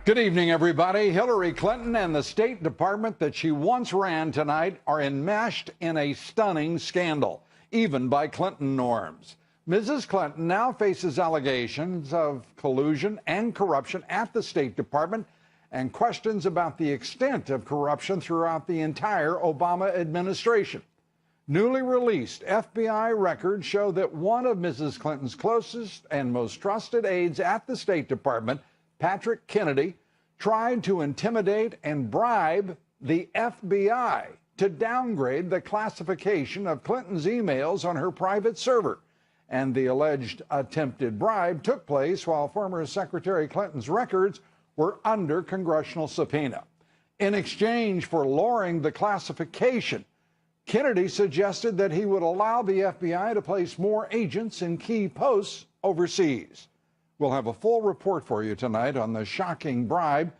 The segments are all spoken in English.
Good evening, everybody. Hillary Clinton and the State Department that she once ran tonight are enmeshed in a stunning scandal, even by Clinton norms. Mrs. Clinton now faces allegations of collusion and corruption at the State Department and questions about the extent of corruption throughout the entire Obama administration. Newly released FBI records show that one of Mrs. Clinton's closest and most trusted aides at the State Department, Patrick Kennedy, tried to intimidate and bribe the FBI to downgrade the classification of Clinton's emails on her private server. And the alleged attempted bribe took place while former Secretary Clinton's records were under congressional subpoena. In exchange for lowering the classification, Kennedy suggested that he would allow the FBI to place more agents in key posts overseas. We'll have a full report for you tonight on the shocking bribe.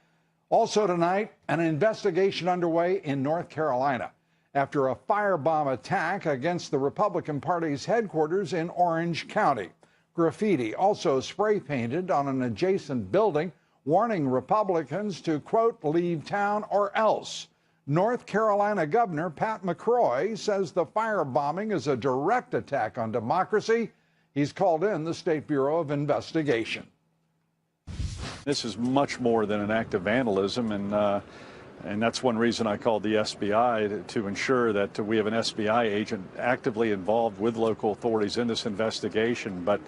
Also tonight, an investigation underway in North Carolina after a firebomb attack against the Republican Party's headquarters in Orange County. Graffiti also spray painted on an adjacent building, warning Republicans to, quote, leave town or else. North Carolina Governor Pat McCrory says the firebombing is a direct attack on democracy. He's called in the State Bureau of Investigation. This is much more than an act of vandalism, and that's one reason I called the SBI to ensure that we have an SBI agent actively involved with local authorities in this investigation. But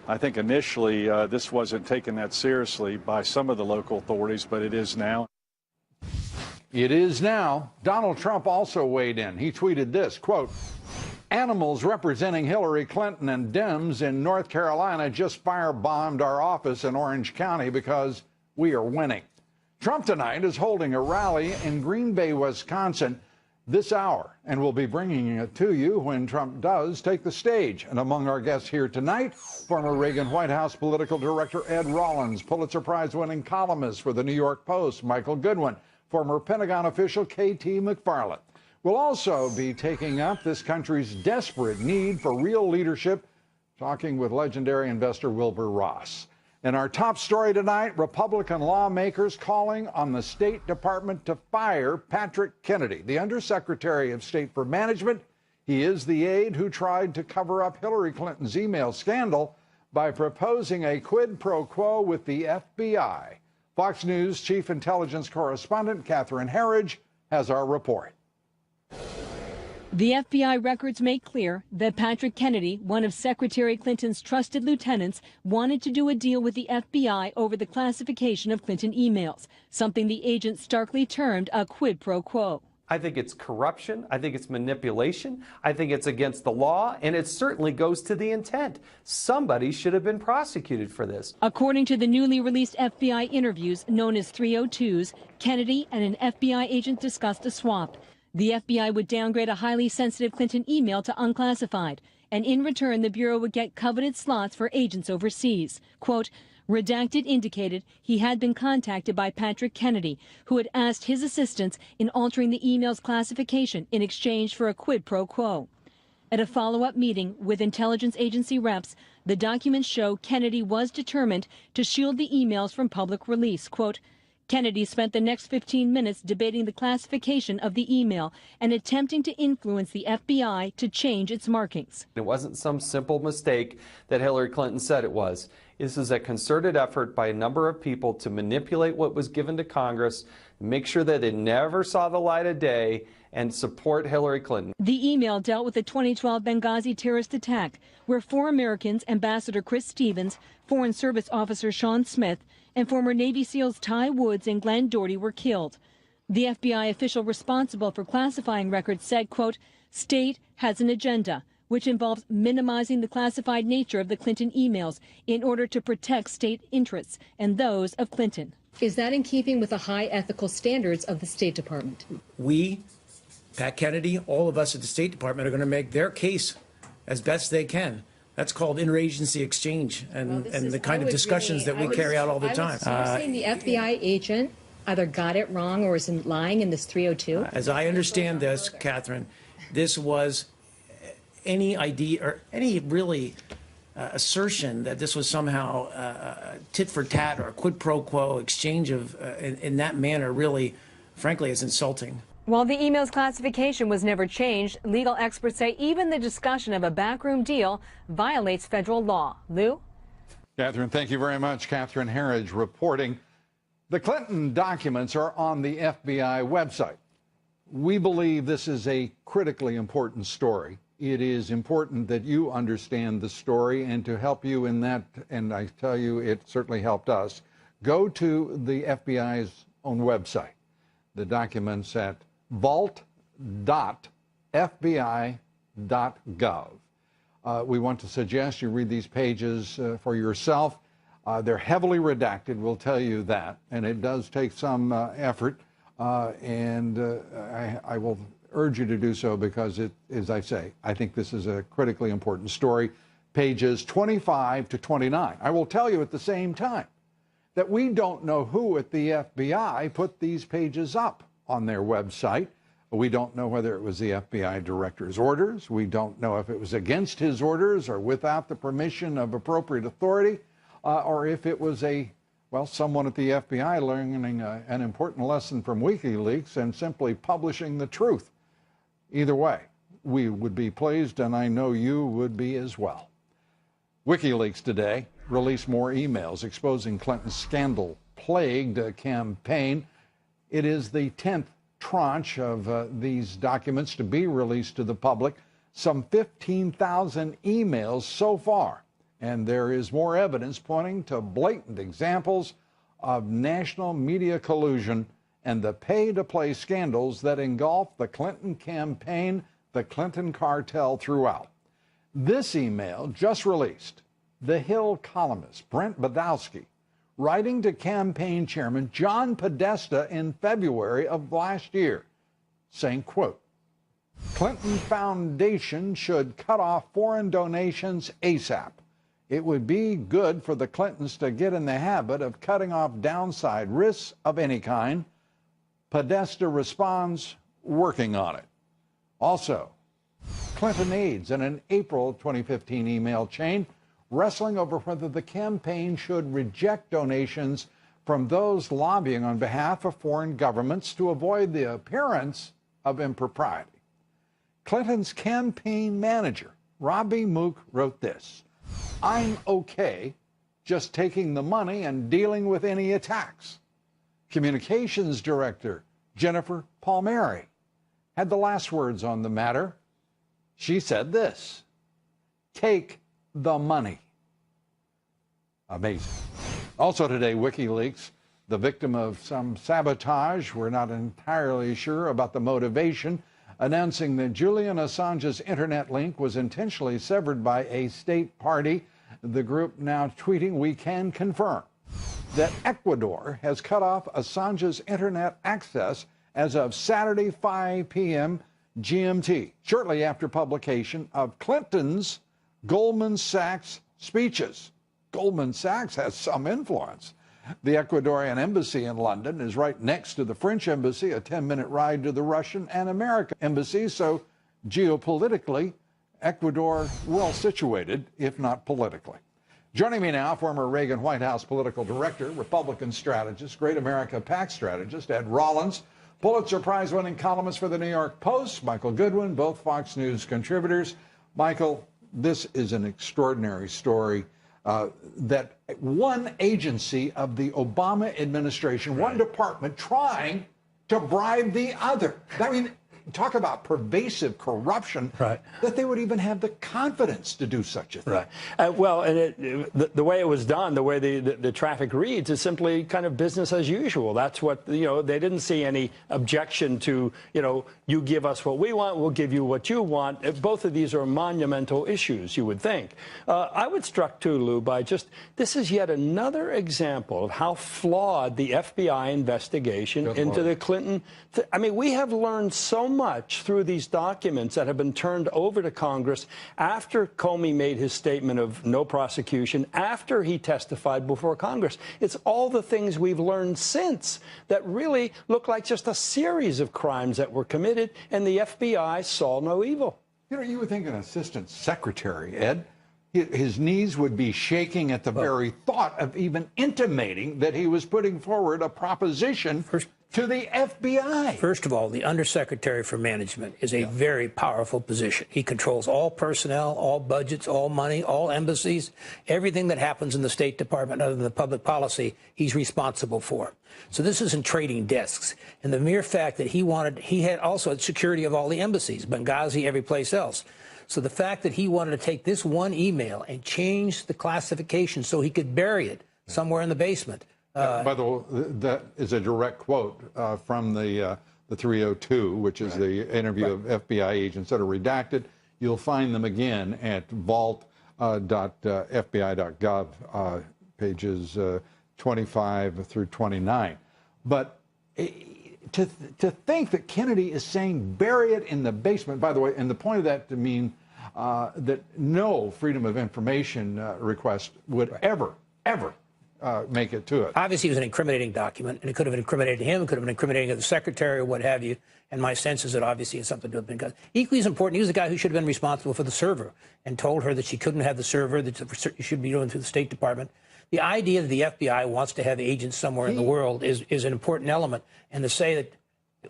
I think initially this wasn't taken that seriously by some of the local authorities, but it is now. It is now. Donald Trump also weighed in. He tweeted this, quote, animals representing Hillary Clinton and Dems in North Carolina just firebombed our office in Orange County because we are winning. Trump tonight is holding a rally in Green Bay, Wisconsin this hour, and we'll be bringing it to you when Trump does take the stage. And among our guests here tonight, former Reagan White House political director Ed Rollins, Pulitzer Prize-winning columnist for the New York Post, Michael Goodwin, former Pentagon official K.T. McFarland. We'll also be taking up this country's desperate need for real leadership, talking with legendary investor Wilbur Ross. In our top story tonight, Republican lawmakers calling on the State Department to fire Patrick Kennedy, the Undersecretary of State for Management. He is the aide who tried to cover up Hillary Clinton's email scandal by proposing a quid pro quo with the FBI. Fox News Chief Intelligence Correspondent Catherine Herridge has our report. The FBI records make clear that Patrick Kennedy, one of Secretary Clinton's trusted lieutenants, wanted to do a deal with the FBI over the classification of Clinton emails, something the agent starkly termed a quid pro quo. I think it's corruption. I think it's manipulation. I think it's against the law, and it certainly goes to the intent. Somebody should have been prosecuted for this. According to the newly released FBI interviews known as 302s, Kennedy and an FBI agent discussed a swap. The FBI would downgrade a highly sensitive Clinton email to unclassified, and in return, the Bureau would get coveted slots for agents overseas. Quote, redacted indicated he had been contacted by Patrick Kennedy, who had asked his assistance in altering the email's classification in exchange for a quid pro quo. At a follow-up meeting with intelligence agency reps, the documents show Kennedy was determined to shield the emails from public release. Quote, Kennedy spent the next 15 minutes debating the classification of the email and attempting to influence the FBI to change its markings. It wasn't some simple mistake that Hillary Clinton said it was. This is a concerted effort by a number of people to manipulate what was given to Congress, make sure that it never saw the light of day, and support Hillary Clinton. The email dealt with the 2012 Benghazi terrorist attack, where 4 Americans, Ambassador Chris Stevens, Foreign Service Officer Sean Smith, and former Navy SEALs Ty Woods and Glenn Doherty were killed. The FBI official responsible for classifying records said, quote, state has an agenda, which involves minimizing the classified nature of the Clinton emails in order to protect state interests and those of Clinton. Is that in keeping with the high ethical standards of the State Department? We, Pat Kennedy, all of us at the State Department are going to make their case as best they can. That's called interagency exchange and the kind of discussions that we carry out all the time. So you're saying the FBI agent either got it wrong or is lying in this 302? As I understand this, Catherine, this was any idea or any really assertion that this was somehow tit for tat or a quid pro quo exchange of in that manner really, frankly, is insulting. While the email's classification was never changed, legal experts say even the discussion of a backroom deal violates federal law. Lou? Catherine, thank you very much. Catherine Herridge reporting. The Clinton documents are on the FBI website. We believe this is a critically important story. It is important that you understand the story, and to help you in that, and I tell you, it certainly helped us, go to the FBI's own website. The documents at vault.fbi.gov. We want to suggest you read these pages for yourself. They're heavily redacted, we'll tell you that, and it does take some effort, and I will urge you to do so because, as I say, I think this is a critically important story. Pages 25 to 29. I will tell you at the same time that we don't know who at the FBI put these pages up on their website. We don't know whether it was the FBI director's orders. We don't know if it was against his orders or without the permission of appropriate authority, or if it was someone at the FBI learning an important lesson from WikiLeaks and simply publishing the truth. Either way, we would be pleased, and I know you would be as well. WikiLeaks today released more emails exposing Clinton's scandal-plagued campaign. It is the 10th tranche of these documents to be released to the public, some 15,000 emails so far. And there is more evidence pointing to blatant examples of national media collusion and the pay-to-play scandals that engulf the Clinton campaign, the Clinton cartel throughout. This email just released, The Hill columnist Brent Badowski writing to campaign chairman John Podesta in February of last year, saying, quote, Clinton Foundation should cut off foreign donations ASAP. It would be good for the Clintons to get in the habit of cutting off downside risks of any kind. Podesta responds, working on it. Also, Clinton aides in an April 2015 email chain wrestling over whether the campaign should reject donations from those lobbying on behalf of foreign governments to avoid the appearance of impropriety. Clinton's campaign manager, Robbie Mook, wrote this, I'm okay just taking the money and dealing with any attacks. Communications Director Jennifer Palmieri had the last words on the matter. She said this, take the money. Amazing. Also today, WikiLeaks, the victim of some sabotage, we're not entirely sure about the motivation, announcing that Julian Assange's internet link was intentionally severed by a state party. The group now tweeting, we can confirm that Ecuador has cut off Assange's internet access as of Saturday 5 p.m. GMT, shortly after publication of Clinton's Goldman Sachs speeches. Goldman Sachs has some influence. The Ecuadorian embassy in London is right next to the French embassy, a 10-minute ride to the Russian and American embassies, so geopolitically, Ecuador well situated, if not politically. Joining me now, former Reagan White House political director, Republican strategist, Great America PAC strategist, Ed Rollins, Pulitzer Prize-winning columnist for the New York Post, Michael Goodwin, both Fox News contributors. Michael, this is an extraordinary story that one agency of the Obama administration, one department trying to bribe the other. I mean, talk about pervasive corruption, that they would even have the confidence to do such a thing. Well, and the way it was done, the way the traffic reads, is simply kind of business as usual. That's what, they didn't see any objection to, you give us what we want, we'll give you what you want. Both of these are monumental issues, you would think. I was struck, too, Lou, by this is yet another example of how flawed the FBI investigation into the Clinton. I mean, we have learned so much through these documents that have been turned over to Congress after Comey made his statement of no prosecution, after he testified before Congress. It's all the things we've learned since that really look like just a series of crimes that were committed, and the FBI saw no evil. You would think an assistant secretary, Ed, his knees would be shaking at the very thought of even intimating that he was putting forward a proposition to the FBI. First of all, the Undersecretary for Management is a very powerful position. He controls all personnel, all budgets, all money, all embassies, everything that happens in the State Department other than the public policy, he's responsible for. So this isn't trading desks. And the mere fact that he had also security of all the embassies, Benghazi, every place else. So the fact that he wanted to take this one email and change the classification so he could bury it somewhere in the basement. By the way, that is a direct quote from the 302, which is the interview of FBI agents that are redacted. You'll find them again at vault.fbi.gov, pages 25 through 29. But to think that Kennedy is saying bury it in the basement, by the way, and the point of that to mean that no Freedom of Information request would ever make it to it. Obviously, it was an incriminating document, and it could have incriminated him, it could have been incriminating the secretary or what have you. And my sense is that obviously it's something to have been done. Equally as important, he was the guy who should have been responsible for the server and told her that she couldn't have the server, that it should be doing through the State Department. The idea that the FBI wants to have agents somewhere in the world is an important element. And to say that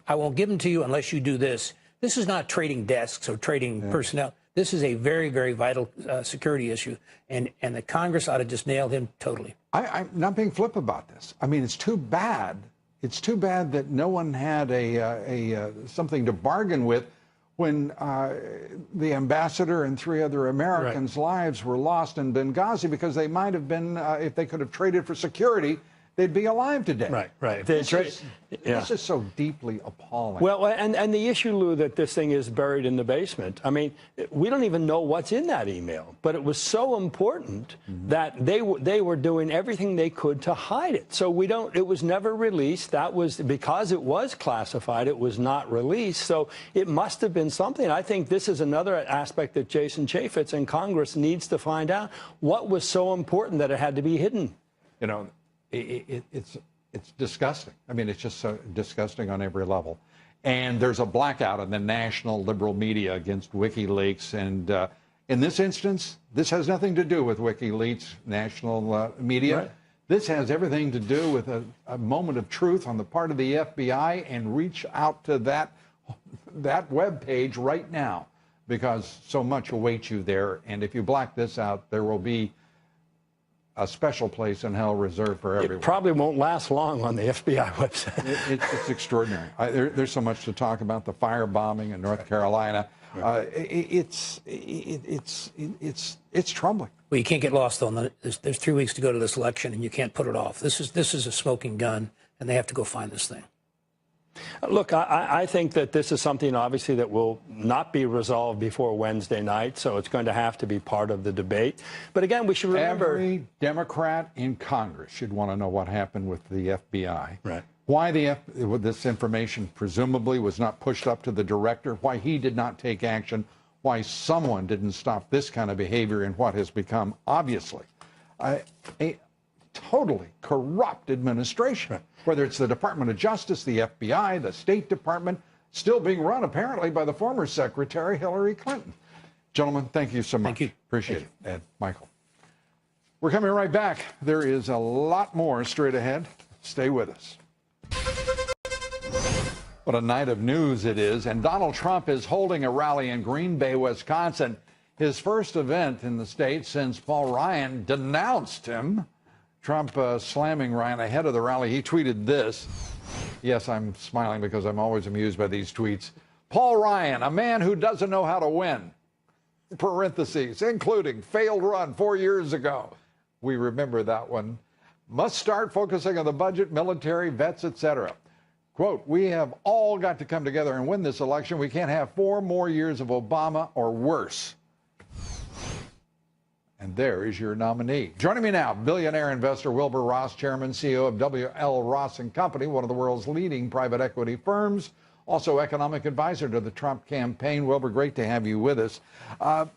I won't give them to you unless you do this, this is not trading desks or trading personnel. This is a very, very vital security issue, and the Congress ought to just nail him totally. I'm not being flip about this. I mean, it's too bad. It's too bad that no one had something to bargain with when the ambassador and 3 other Americans' lives were lost in Benghazi, because they might have been, if they could have traded for security, they'd be alive today. Right. This is so deeply appalling. Well, and the issue, Lou, that this thing is buried in the basement. I mean, we don't even know what's in that email, but it was so important that they were doing everything they could to hide it. So it was never released. That was because it was classified. It was not released. So it must have been something. I think this is another aspect that Jason Chaffetz and Congress needs to find out. What was so important that it had to be hidden? You know, it's disgusting. I mean, it's just so disgusting on every level. And there's a blackout in the national liberal media against WikiLeaks. And in this instance, this has nothing to do with WikiLeaks national media. Right. This has everything to do with a moment of truth on the part of the FBI, and reach out to that web page right now, because so much awaits you there. And if you black this out, there will be a special place in hell reserved for everyone. It probably won't last long on the FBI website. It's extraordinary. There's so much to talk about. The firebombing in North Carolina. It's troubling. Well, you can't get lost on there's 3 weeks to go to this election, and you can't put it off. This is a smoking gun, and they have to go find this thing. Look, I think that this is something, obviously, that will not be resolved before Wednesday night, so it's going to have to be part of the debate. But again, we should remember... Every Democrat in Congress should want to know what happened with the FBI. Right. Why this information presumably was not pushed up to the director, why he did not take action, why someone didn't stop this kind of behavior in what has become, obviously, a totally corrupt administration. Right. Whether it's the Department of Justice, the FBI, the State Department, still being run apparently by the former Secretary Hillary Clinton. Gentlemen, thank you so much. Thank you. Appreciate it. Ed, Michael. We're coming right back. There is a lot more straight ahead. Stay with us. What a night of news it is. And Donald Trump is holding a rally in Green Bay, Wisconsin. His first event in the state since Paul Ryan denounced him. Trump slamming Ryan ahead of the rally. He tweeted this. Yes, I'm smiling because I'm always amused by these tweets. Paul Ryan, a man who doesn't know how to win. Parentheses, including failed run 4 years ago. We remember that one. Must start focusing on the budget, military, vets, etc. Quote, we have all got to come together and win this election. We can't have 4 more years of Obama or worse. And there is your nominee. Joining me now, billionaire investor Wilbur Ross, chairman, CEO of W.L. Ross & Company, one of the world's leading private equity firms, also economic advisor to the Trump campaign. Wilbur, great to have you with us. I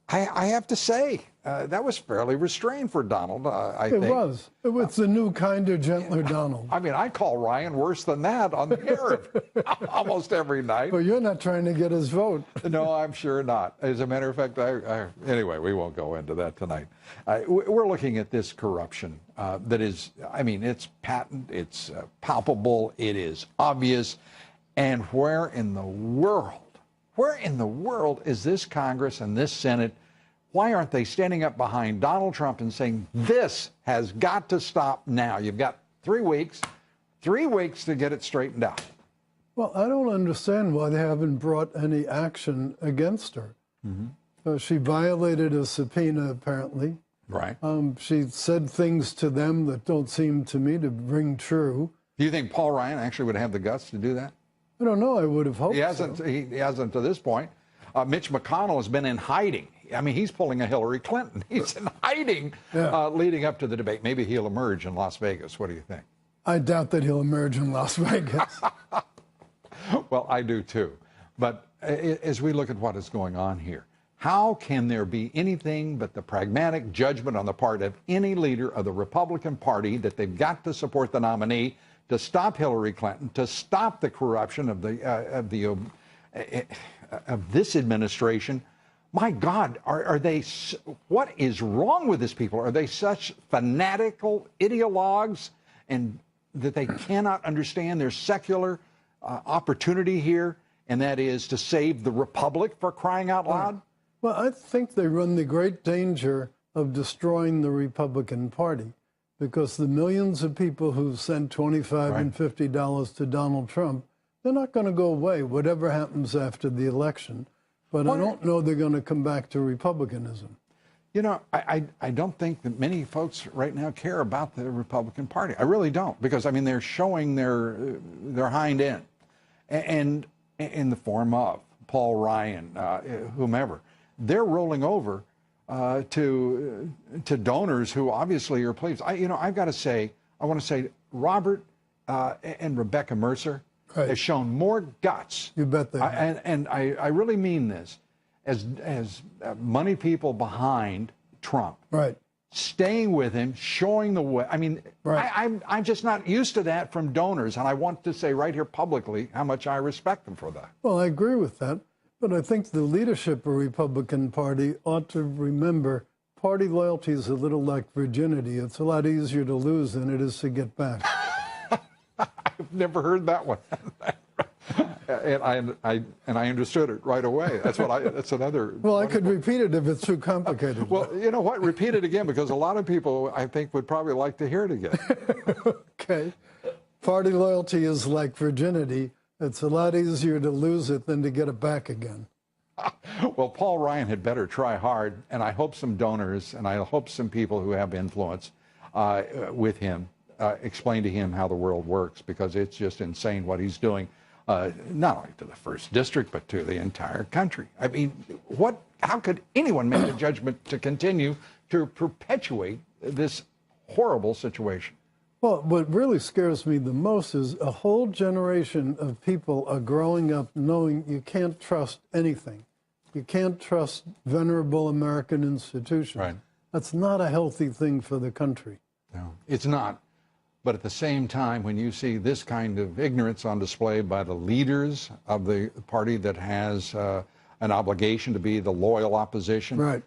have to say, that was fairly restrained for Donald, I think. It was. It was the new, kinder, gentler Donald. I mean, I call Ryan worse than that on the air almost every night. But you're not trying to get his vote. No, I'm sure not. As a matter of fact, anyway, we won't go into that tonight. We're looking at this corruption that is, I mean, it's patent, it's palpable, it is obvious. And where in the world is this Congress and this Senate? Why aren't they standing up behind Donald Trump and saying, this has got to stop now? You've got 3 weeks to get it straightened out. Well, I don't understand why they haven't brought any action against her. Mm-hmm. She violated a subpoena, apparently. Right. She said things to them that don't seem to me to ring true. Do you think Paul Ryan actually would have the guts to do that? I don't know. I would have hoped he hasn't. So. He hasn't to this point. Mitch McConnell has been in hiding. I mean, he's pulling a Hillary Clinton. He's in hiding leading up to the debate. Maybe he'll emerge in Las Vegas. What do you think? I doubt that he'll emerge in Las Vegas. Well, I do too. But as we look at what is going on here, how can there be anything but the pragmatic judgment on the part of any leader of the Republican Party that they've got to support the nominee to stop Hillary Clinton, to stop the corruption of this administration? My God, are they? What is wrong with these people? Are they such fanatical ideologues, and that they cannot understand their secular opportunity here, and that is to save the republic, for crying out loud? Well, I think they run the great danger of destroying the Republican Party, because the millions of people who sent $25 and $50 to Donald Trump, they're not going to go away, whatever happens after the election. But I don't know they're going to come back to Republicanism. You know, I don't think that many folks right now care about the Republican Party. I really don't, because, I mean, they're showing their hind end, and in the form of Paul Ryan, whomever. They're rolling over to donors who obviously are pleased. I've got to say, I want to say Robert and Rebecca Mercer have shown more guts. You bet they have. And I really mean this, as money people behind Trump. Right. Staying with him, showing the way. I mean, I'm just not used to that from donors, and I want to say right here publicly how much I respect them for that. Well, I agree with that, but I think the leadership of the Republican Party ought to remember party loyalty is a little like virginity. It's a lot easier to lose than it is to get back. I've never heard that one. And I understood it right away. That's another. Well, I could repeat it if it's too complicated. Well, you know what? Repeat it again, because a lot of people, I think, would probably like to hear it again. Okay. Party loyalty is like virginity. It's a lot easier to lose it than to get it back again. Well, Paul Ryan had better try hard, and I hope some donors and I hope some people who have influence with him explain to him how the world works, because it's just insane what he's doing. Not only to the first district, but to the entire country. I mean, how could anyone make a judgment to continue to perpetuate this horrible situation? Well, what really scares me the most is a whole generation of people are growing up knowing you can't trust anything. You can't trust venerable American institutions. Right. That's not a healthy thing for the country. No, it's not. But at the same time, when you see this kind of ignorance on display by the leaders of the party that has an obligation to be the loyal opposition, right.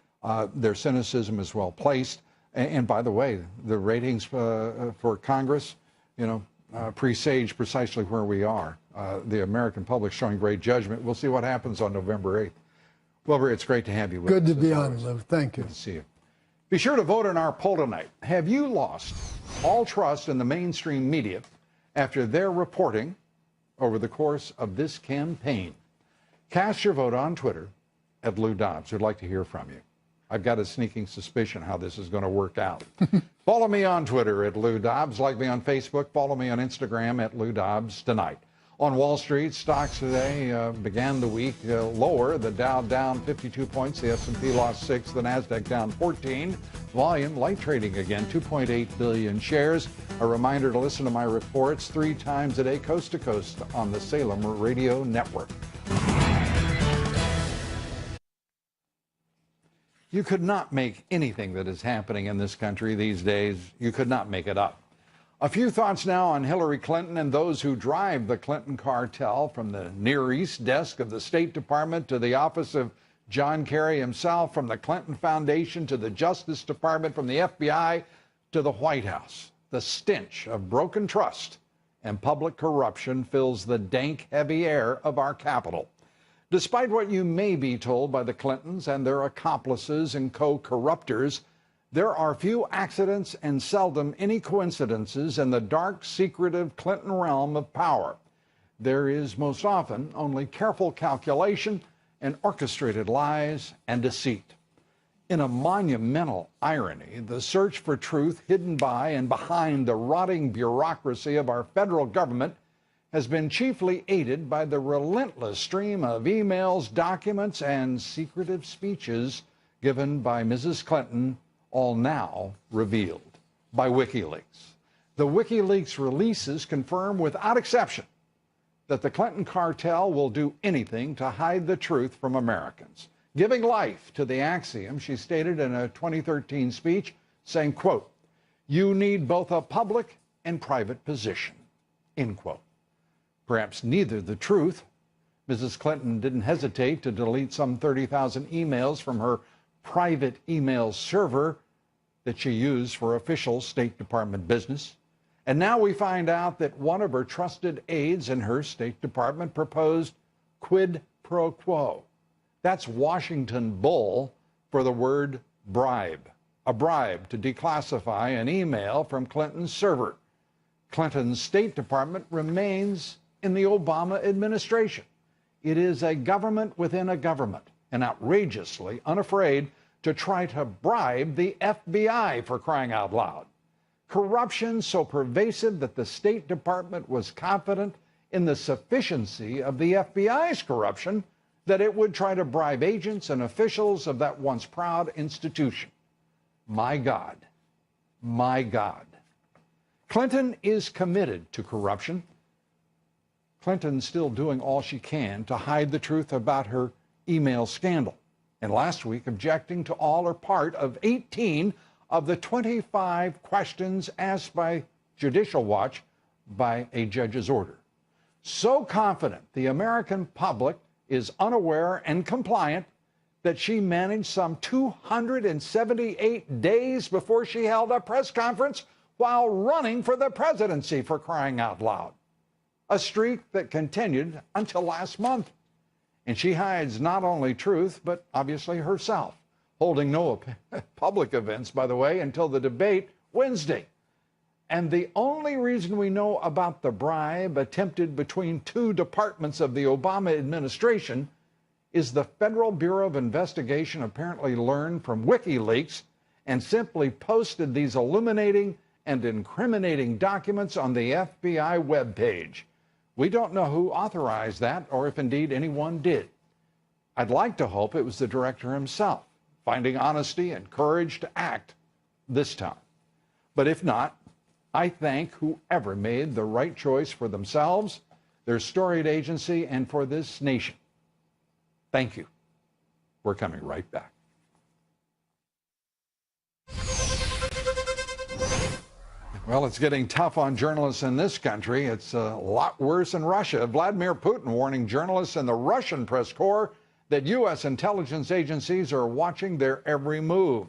Their cynicism is well placed. And by the way, the ratings for Congress, presage precisely where we are. The American public showing great judgment. We'll see what happens on November 8th. Wilbur, it's great to have you with us. Good to be on, Liv. Thank you. Good to see you. Be sure to vote in our poll tonight. Have you lost all trust in the mainstream media after their reporting over the course of this campaign? Cast your vote on Twitter at Lou Dobbs. We'd like to hear from you. I've got a sneaking suspicion how this is going to work out. Follow me on Twitter at Lou Dobbs. Like me on Facebook. Follow me on Instagram at Lou Dobbs Tonight. On Wall Street, stocks today began the week lower. The Dow down 52 points. The S&P lost 6. The Nasdaq down 14. Volume light trading again. 2.8 billion shares. A reminder to listen to my reports 3 times a day, coast to coast, on the Salem Radio Network. You could not make anything that is happening in this country these days, you could not make it up. A few thoughts now on Hillary Clinton and those who drive the Clinton cartel, from the Near East desk of the State Department to the office of John Kerry himself, from the Clinton Foundation to the Justice Department, from the FBI to the White House. The stench of broken trust and public corruption fills the dank, heavy air of our Capitol. Despite what you may be told by the Clintons and their accomplices and co-corruptors, there are few accidents and seldom any coincidences in the dark, secretive Clinton realm of power. There is most often only careful calculation and orchestrated lies and deceit. In a monumental irony, the search for truth hidden by and behind the rotting bureaucracy of our federal government has been chiefly aided by the relentless stream of emails, documents, and secretive speeches given by Mrs. Clinton, all now revealed by WikiLeaks. The WikiLeaks releases confirm without exception that the Clinton cartel will do anything to hide the truth from Americans, giving life to the axiom she stated in a 2013 speech, saying, quote, "You need both a public and private position," end quote. Perhaps neither the truth. Mrs. Clinton didn't hesitate to delete some 30,000 emails from her private email server that she used for official State Department business. And now we find out that one of her trusted aides in her State Department proposed quid pro quo. That's Washington bull for the word bribe. A bribe to declassify an email from Clinton's server. Clinton's State Department remains in the Obama administration. It is a government within a government, and outrageously unafraid to try to bribe the FBI, for crying out loud. Corruption so pervasive that the State Department was confident in the sufficiency of the FBI's corruption that it would try to bribe agents and officials of that once proud institution. My God, my God. Clinton is committed to corruption. Clinton's still doing all she can to hide the truth about her email scandal, and last week objecting to all or part of 18 of the 25 questions asked by Judicial Watch by a judge's order. So confident the American public is unaware and compliant that she managed some 278 days before she held a press conference while running for the presidency, for crying out loud. A streak that continued until last month. And she hides not only truth, but obviously herself, holding no public events, by the way, until the debate Wednesday. And the only reason we know about the bribe attempted between two departments of the Obama administration is the Federal Bureau of Investigation apparently learned from WikiLeaks and simply posted these illuminating and incriminating documents on the FBI webpage. We don't know who authorized that or if indeed anyone did. I'd like to hope it was the director himself, finding honesty and courage to act this time. But if not, I thank whoever made the right choice for themselves, their storied agency, and for this nation. Thank you. We're coming right back. Well, it's getting tough on journalists in this country. It's a lot worse in Russia. Vladimir Putin warning journalists in the Russian press corps that U.S. intelligence agencies are watching their every move.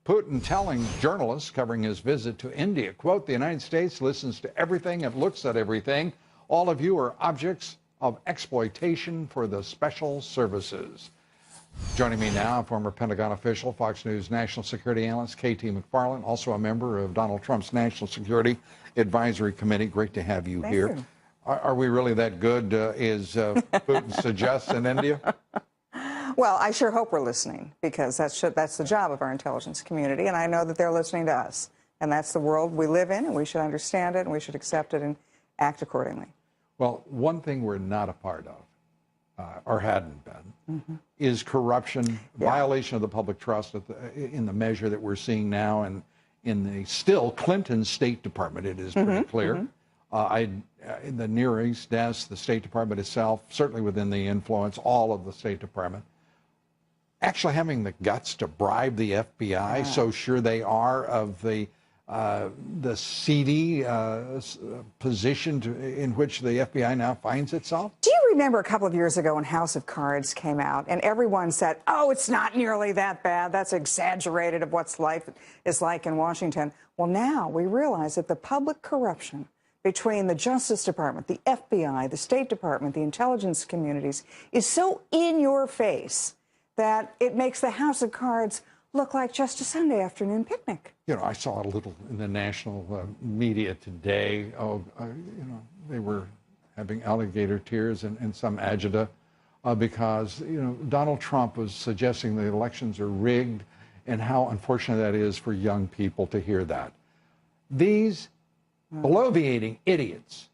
Putin telling journalists covering his visit to India, quote, "The United States listens to everything and looks at everything. All of you are objects of exploitation for the special services." Joining me now, former Pentagon official, Fox News national security analyst K.T. McFarland, also a member of Donald Trump's National Security Advisory Committee. Great to have you here. Thank you. Are we really that good, as Putin suggests, in India? Well, I sure hope we're listening, because that's the job of our intelligence community, and I know that they're listening to us. And that's the world we live in, and we should understand it, and we should accept it and act accordingly. Well, one thing we're not a part of, or hadn't been, is corruption, violation of the public trust in the measure that we're seeing now, and in the still Clinton State Department, it is pretty clear. In the Near East desk, the State Department itself, certainly within the influence, all of the State Department. actually having the guts to bribe the FBI, so sure they are of the seedy position in which the FBI now finds itself? Do you remember a couple of years ago when House of Cards came out and everyone said, oh, it's not nearly that bad. That's exaggerated of what's life is like in Washington. Well, now we realize that the public corruption between the Justice Department, the FBI, the State Department, the intelligence communities is so in your face that it makes the House of Cards look like just a Sunday afternoon picnic. You know, I saw a little in the national media today. You know, they were having alligator tears and some agita because, you know, Donald Trump was suggesting the elections are rigged, and how unfortunate that is for young people to hear that. These bloviating idiots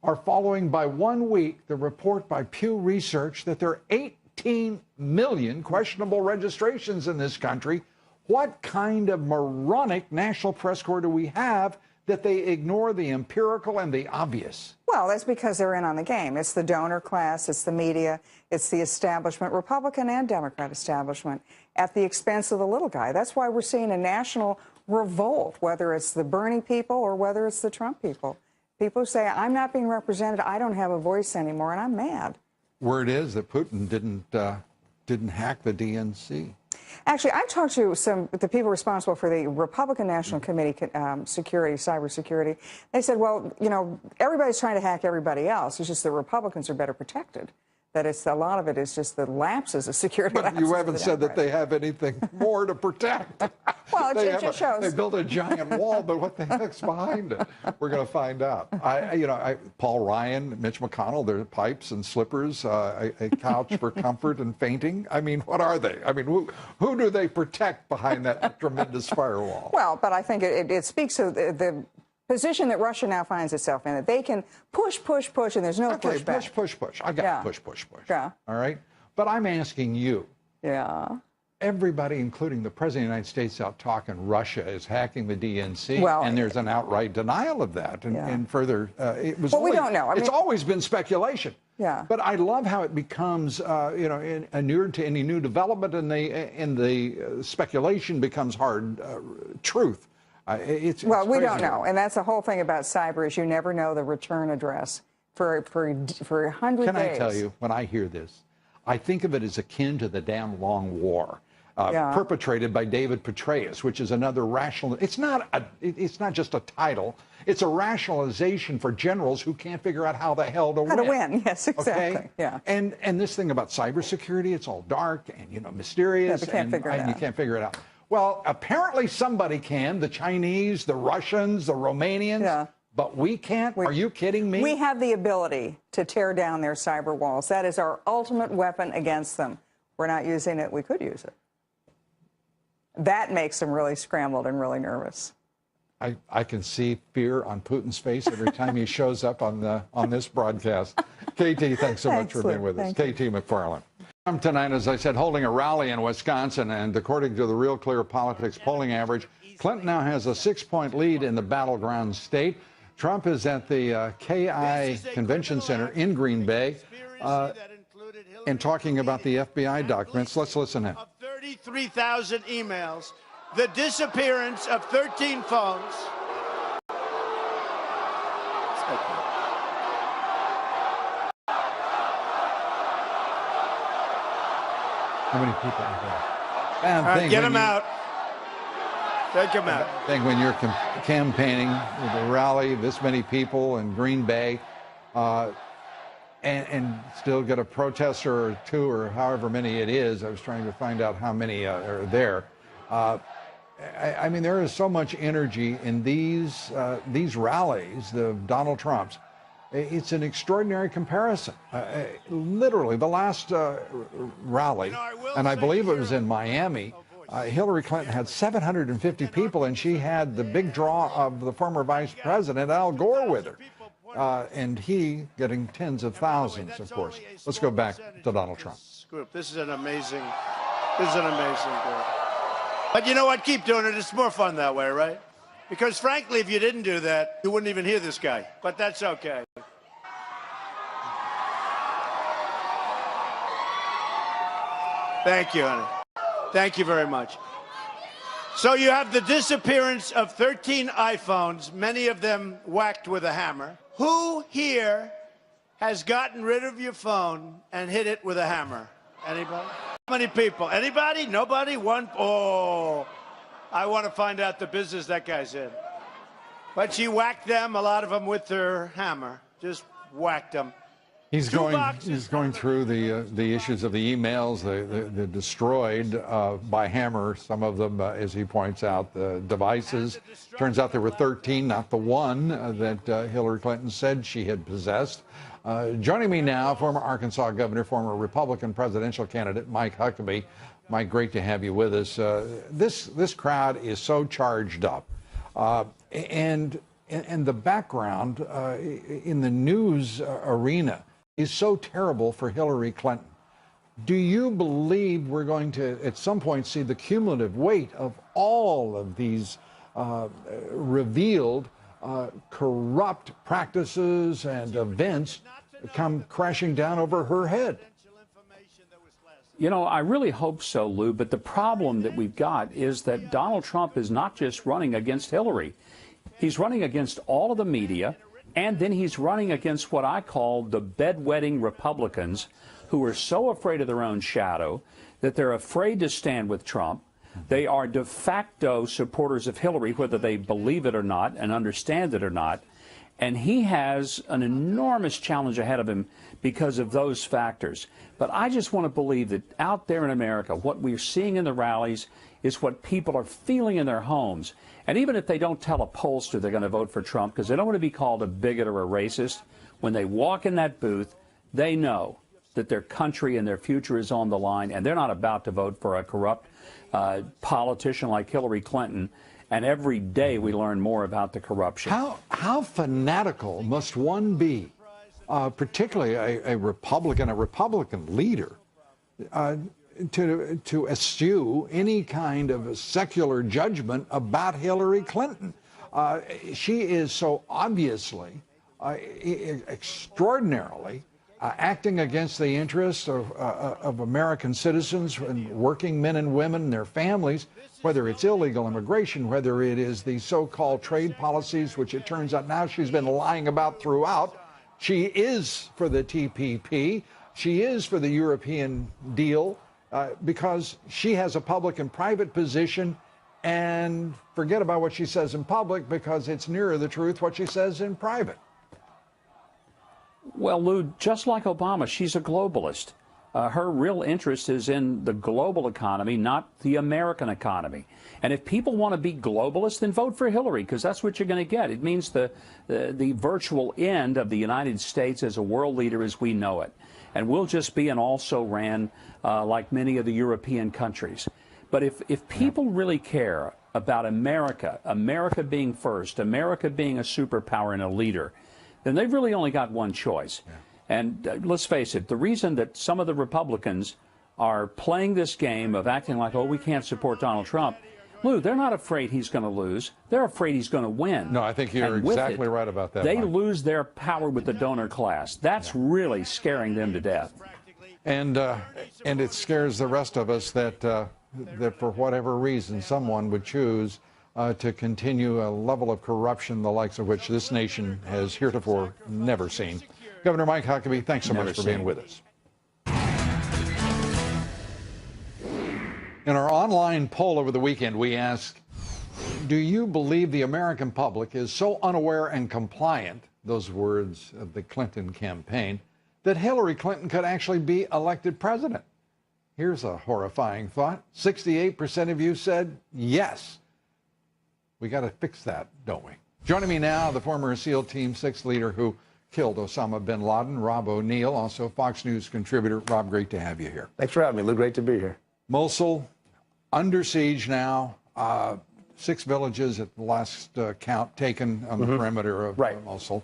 are following by 1 week the report by Pew Research that there are 18 million questionable registrations in this country. What kind of moronic National Press Corps do we have that they ignore the empirical and the obvious? Well, that's because they're in on the game. It's the donor class, it's the media, it's the establishment, Republican and Democrat establishment, at the expense of the little guy. That's why we're seeing a national revolt, whether it's the Bernie people or whether it's the Trump people. People say, I'm not being represented, I don't have a voice anymore, and I'm mad. Word is that Putin didn't hack the DNC. Actually, I talked to the people responsible for the Republican National Committee security, cybersecurity. They said, well, you know, everybody's trying to hack everybody else. It's just the Republicans are better protected. That it's a lot of it is just the lapses of security. But you haven't said that they have anything more to protect. Well, it just shows. They built a giant wall, but what the heck's behind it? We're going to find out. Paul Ryan, Mitch McConnell, they're pipes and slippers, a couch for comfort and fainting. I mean, what are they? I mean, who do they protect behind that tremendous firewall? Well, but I think it speaks to the position that Russia now finds itself in, that they can push, and there's no pushback. Push. I got push. Yeah. All right? But I'm asking you. Yeah. Everybody, including the President of the United States, out talking Russia is hacking the DNC, well, and there's an outright denial of that. And further, it was. Well, we don't know. I mean, it's always been speculation. Yeah. But I love how it becomes, inured to any new development, and the speculation becomes hard truth. Well, we don't know, and that's the whole thing about cyber is you never know the return address for 100 days. Can I tell you, when I hear this, I think of it as akin to the damn long war perpetrated by David Petraeus, which is another rational. It's not just a title. It's a rationalization for generals who can't figure out how the hell to win. How to win? Yes, exactly. Okay? Yeah. And this thing about cybersecurity, it's all dark and mysterious, yeah, you can't figure it out. Well, apparently somebody can, the Chinese, the Russians, the Romanians, but we can't? Are you kidding me? We have the ability to tear down their cyber walls. That is our ultimate weapon against them. We're not using it. We could use it. That makes them really scrambled and really nervous. I can see fear on Putin's face every time he shows up on this broadcast. KT, thanks so much for being with us. KT McFarland. Tonight, as I said, holding a rally in Wisconsin, and according to the Real Clear Politics polling average, Clinton now has a 6-point lead in the battleground state. Trump is at the KI Convention Center in Green Bay and talking about the FBI documents. Let's listen in. Of 33,000 emails, the disappearance of 13 phones. How many people are there? Get them out. Take them out. I think when you're campaigning with a rally, this many people in Green Bay, and still get a protester or two or however many it is, I was trying to find out how many are there. I mean, there is so much energy in these rallies, the Donald Trumps. It's an extraordinary comparison. Literally, the last rally, and I believe it was in Miami, Hillary Clinton had 750 people, and she had the big draw of the former Vice President, Al Gore, with her. And he getting tens of thousands, of course. Let's go back to Donald Trump. This is an amazing group. But you know what? Keep doing it. It's more fun that way, right? Because frankly, if you didn't do that, you wouldn't even hear this guy. But that's okay. Thank you, honey. Thank you very much. So you have the disappearance of 13 iPhones, many of them whacked with a hammer. Who here has gotten rid of your phone and hit it with a hammer? Anybody? How many people? Anybody? Nobody? One? Oh, I want to find out the business that guy's in. But she whacked them, a lot of them with her hammer. Just whacked them. He's going through the issues of the emails, the destroyed by hammer. Some of them, as he points out, the devices. Turns out there were 13, not the one that Hillary Clinton said she had possessed. Joining me now, former Arkansas governor, former Republican presidential candidate Mike Huckabee. Mike, great to have you with us. This crowd is so charged up, and the background in the news arena is so terrible for Hillary Clinton. Do you believe we're going to, at some point, see the cumulative weight of all of these revealed corrupt practices and events come crashing down over her head? You know, I really hope so, Lou, but the problem that we've got is that Donald Trump is not just running against Hillary. He's running against all of the media, and then he's running against what I call the bedwetting Republicans who are so afraid of their own shadow that they're afraid to stand with Trump. They are de facto supporters of Hillary, whether they believe it or not and understand it or not. And he has an enormous challenge ahead of him because of those factors. But I just want to believe that out there in America, what we're seeing in the rallies is what people are feeling in their homes. And even if they don't tell a pollster they're going to vote for Trump because they don't want to be called a bigot or a racist, when they walk in that booth, they know that their country and their future is on the line, and they're not about to vote for a corrupt politician like Hillary Clinton. And every day we learn more about the corruption. How fanatical must one be, particularly a Republican leader, to eschew any kind of secular judgment about Hillary Clinton? She is so obviously, extraordinarily acting against the interests of American citizens and working men and women and their families, whether it's illegal immigration, whether it is the so-called trade policies, which it turns out now she's been lying about throughout. She is for the TPP. She is for the European deal because she has a public and private position, and forget about what she says in public because it's nearer the truth what she says in private. Well, Lou, just like Obama, she's a globalist. Her real interest is in the global economy, not the American economy. And if people want to be globalists, then vote for Hillary, because that's what you're going to get. It means the virtual end of the United States as a world leader as we know it. And we'll just be an also-ran like many of the European countries. But if people really care about America being first, America being a superpower and a leader, then they've really only got one choice. Yeah. And let's face it, the reason that some of the Republicans are playing this game of acting like, oh, we can't support Donald Trump, Lou, they're not afraid he's going to lose. They're afraid he's going to win. No, I think you're exactly right about that. They Mike. lose their power with the donor class. That's really scaring them to death. And it scares the rest of us that for whatever reason someone would choose to continue a level of corruption the likes of which this nation has heretofore never seen. Governor Mike Huckabee, thanks so much for being with us. In our online poll over the weekend, we asked, do you believe the American public is so unaware and compliant, those words of the Clinton campaign, that Hillary Clinton could actually be elected president? Here's a horrifying thought. 68% of you said yes. We got to fix that, don't we? Joining me now, the former SEAL Team 6 leader who killed Osama bin Laden, Rob O'Neill, also Fox News contributor. Rob, great to have you here. Thanks for having me, Lou. Great to be here. Mosul, under siege now. 6 villages at the last count taken on the perimeter of Mosul.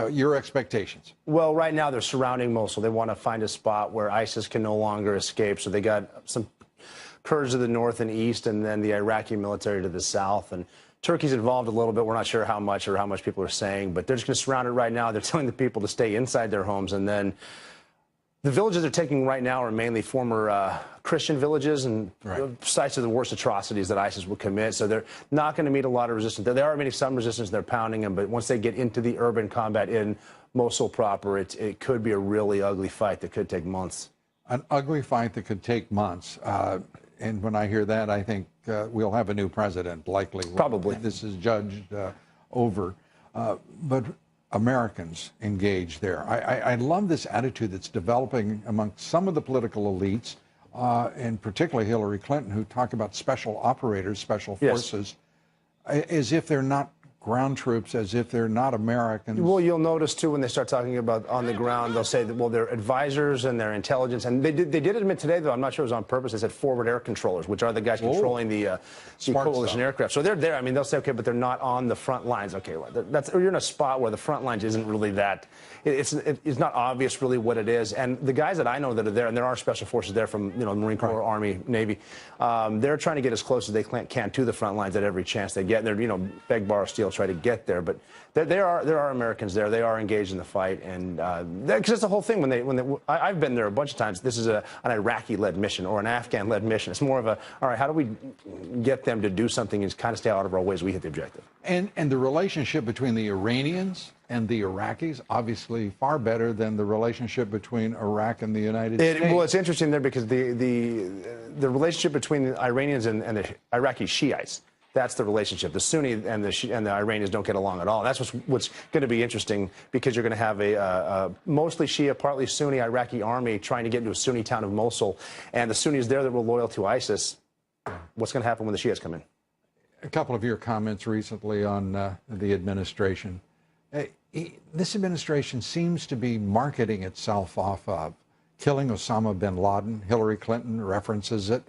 Your expectations? Well, right now they're surrounding Mosul. They want to find a spot where ISIS can no longer escape. So they got some Kurds to the north and east, and then the Iraqi military to the south. And Turkey's involved a little bit. We're not sure how much or how much people are saying, but they're just going to surround it right now. They're telling the people to stay inside their homes, and then The villages they're taking right now are mainly former Christian villages and sites of the worst atrocities that ISIS would commit. So they're not going to meet a lot of resistance. There are meeting some resistance. They're pounding them. But once they get into the urban combat in Mosul proper, it could be a really ugly fight that could take months. An ugly fight that could take months. And when I hear that, I think we'll have a new president, likely. Probably. This is judged over. But Americans engaged there. I love this attitude that's developing among some of the political elites, and particularly Hillary Clinton, who talk about special operators, special forces, as if they're not ground troops, as if they're not Americans. Well, you'll notice, too, when they start talking about on the ground, they'll say that, well, they're advisors and they're intelligence. And they did admit today, though, I'm not sure it was on purpose, they said forward air controllers, which are the guys controlling the coalition aircraft. So they're there. I mean, they'll say, okay, but they're not on the front lines. Okay, well, you're in a spot where the front lines isn't really that. It's not obvious really what it is. And the guys that I know that are there, and there are special forces there from, Marine Corps, Army, Navy, they're trying to get as close as they can to the front lines at every chance they get. And they're, beg, borrow, steal, try to get there. But there are Americans there. They are engaged in the fight, and because that's the whole thing. I've been there a bunch of times. This is an Iraqi-led mission or an Afghan-led mission. It's more of a, all right, how do we get them to do something and kind of stay out of our way as we hit the objective? And the relationship between the Iranians and the Iraqis, obviously far better than the relationship between Iraq and the United States. Well, it's interesting there because the relationship between the Iranians and the Iraqi Shiites, that's the relationship. The Sunni and the Iranians don't get along at all. That's what's going to be interesting, because you're going to have a mostly Shia, partly Sunni Iraqi army trying to get into a Sunni town of Mosul, and the Sunnis there that were loyal to ISIS. What's going to happen when the Shias come in? A couple of your comments recently on the administration. This administration seems to be marketing itself off of killing Osama bin Laden. Hillary Clinton references it.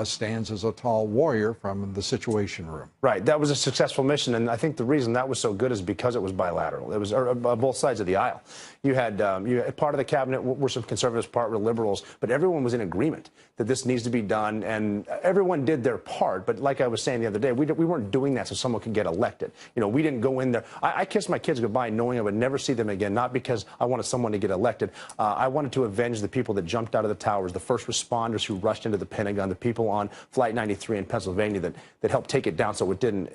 Stands as a tall warrior from the Situation Room. Right. That was a successful mission, and I think the reason that was so good is because it was bilateral. It was both sides of the aisle. You had part of the cabinet were some conservatives, part were liberals, but everyone was in agreement that this needs to be done, and everyone did their part. But like I was saying the other day, we weren't doing that so someone could get elected. We didn't go in there. I kissed my kids goodbye knowing I would never see them again, not because I wanted someone to get elected. I wanted to avenge the people that jumped out of the towers, the first responders who rushed into the Pentagon, the people on Flight 93 in Pennsylvania that helped take it down so it didn't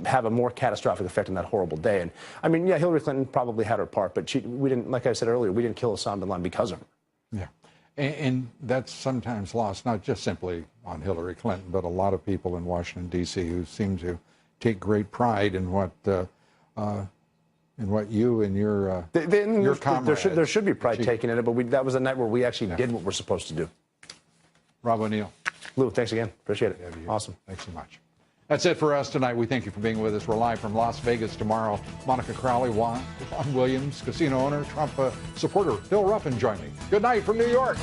have a more catastrophic effect on that horrible day. And I mean, yeah, Hillary Clinton probably had her part, but we didn't, like I said earlier, we didn't kill Osama bin Laden because of her. Yeah. And that's sometimes lost, not just simply on Hillary Clinton, but a lot of people in Washington, D.C. who seem to take great pride in what you and your comrades. There should be pride taken in it, but that was a night where we actually did what we're supposed to do. Rob O'Neill. Lou, thanks again. Appreciate it. Awesome. Thanks so much. That's it for us tonight. We thank you for being with us. We're live from Las Vegas tomorrow. Monica Crowley, Juan Williams, casino owner, Trump supporter Phil Ruffin join me. Good night from New York.